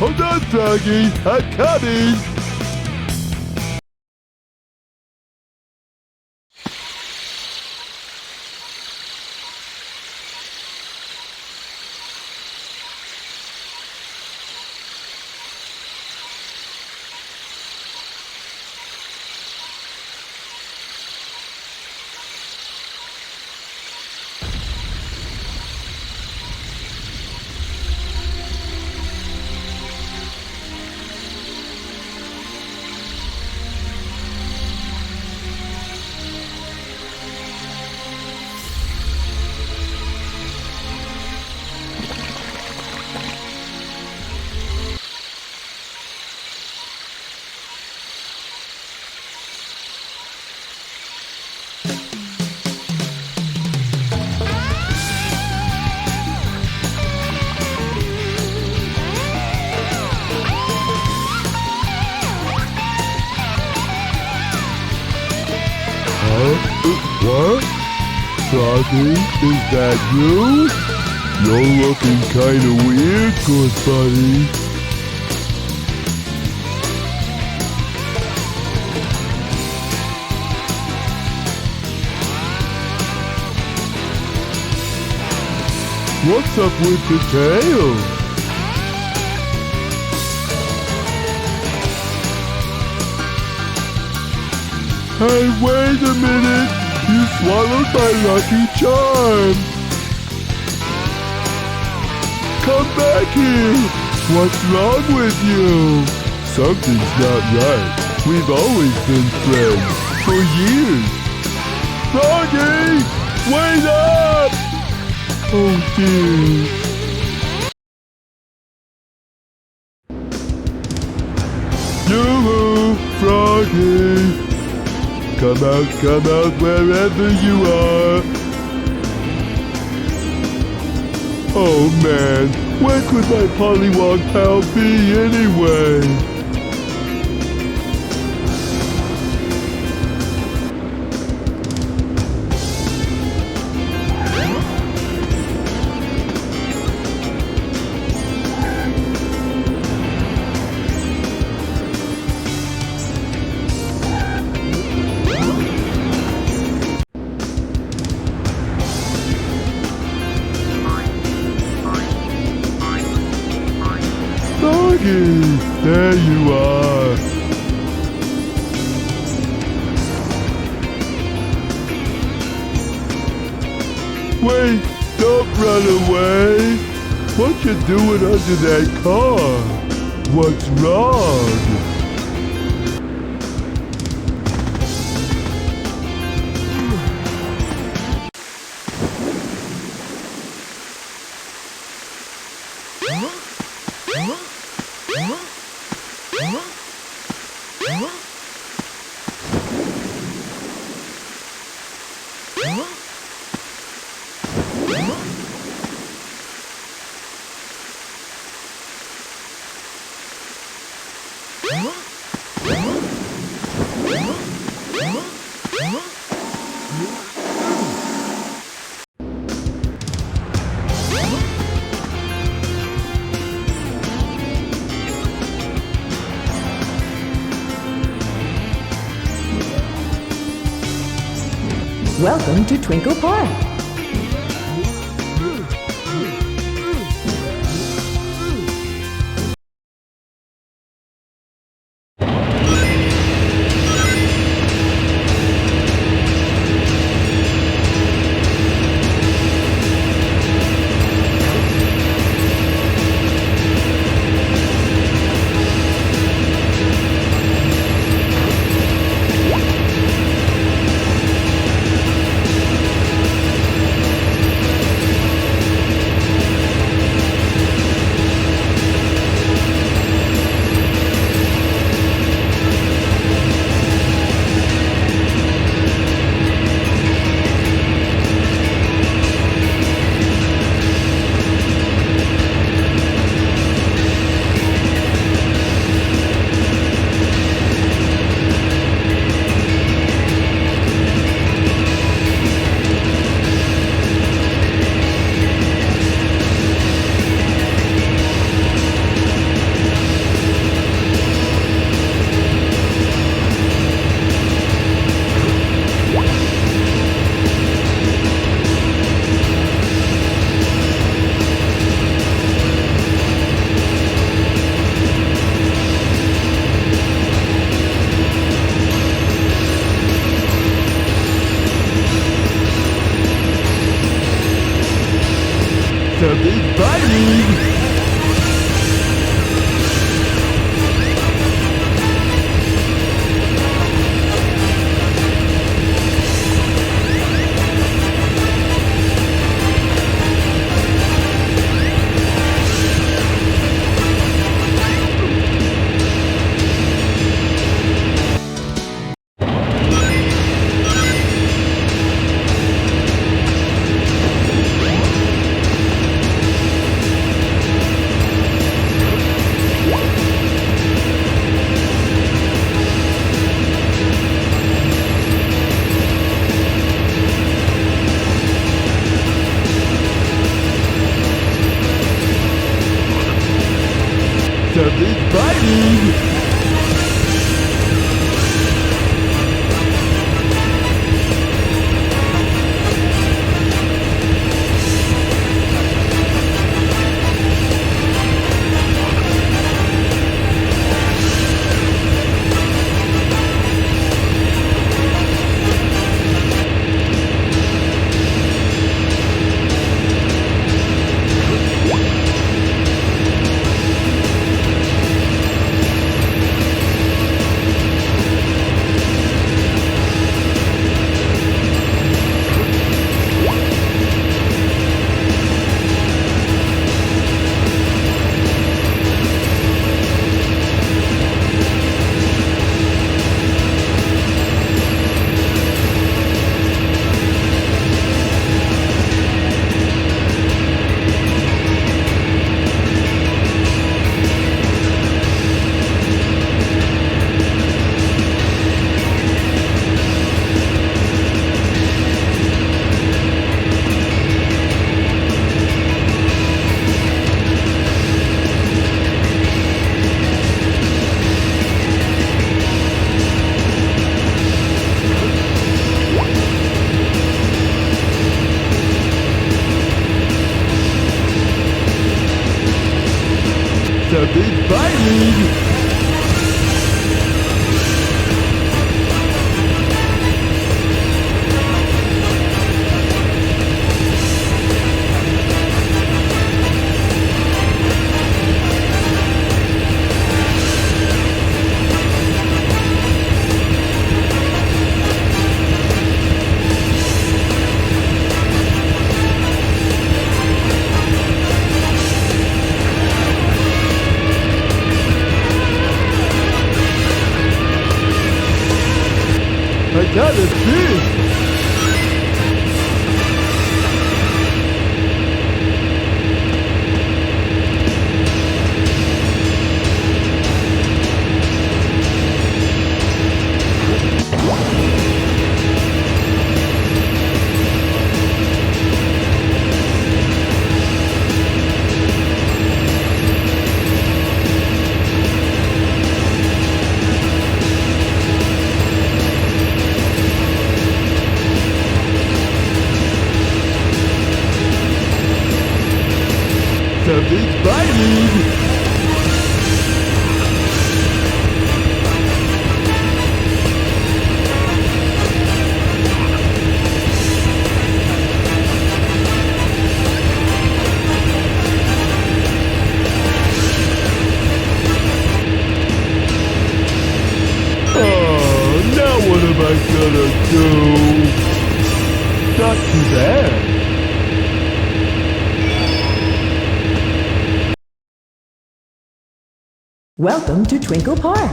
Hold on, Froggy. I'm coming. What? Froggy, is that you? You're looking kinda weird, good buddy. What's up with the tail? Hey, wait a minute! You swallowed my lucky charm! Come back here! What's wrong with you? Something's not right. We've always been friends. For years. Froggy! Wait up! Oh dear. Yoo-hoo! Froggy! Come out, wherever you are. Oh man, where could my Pollywog pal be anyway? There you are. Wait, don't run away. What you doing under that car? What's wrong? Welcome to Twinkle Park. Something's biting! Something's biting! Something's biting! I got a fish! Something's biting! Oh, now what am I gonna do? Not too bad. Welcome to Twinkle Park.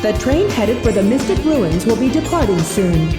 The train headed for the Mystic Ruins will be departing soon.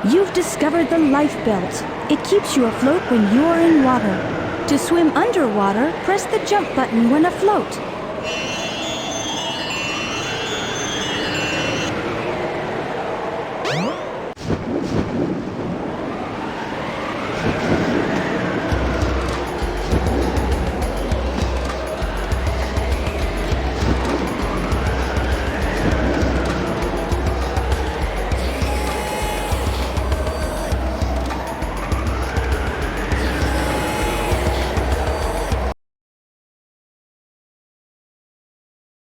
You've discovered the life belt. It keeps you afloat when you're in water. To swim underwater, press the jump button when afloat.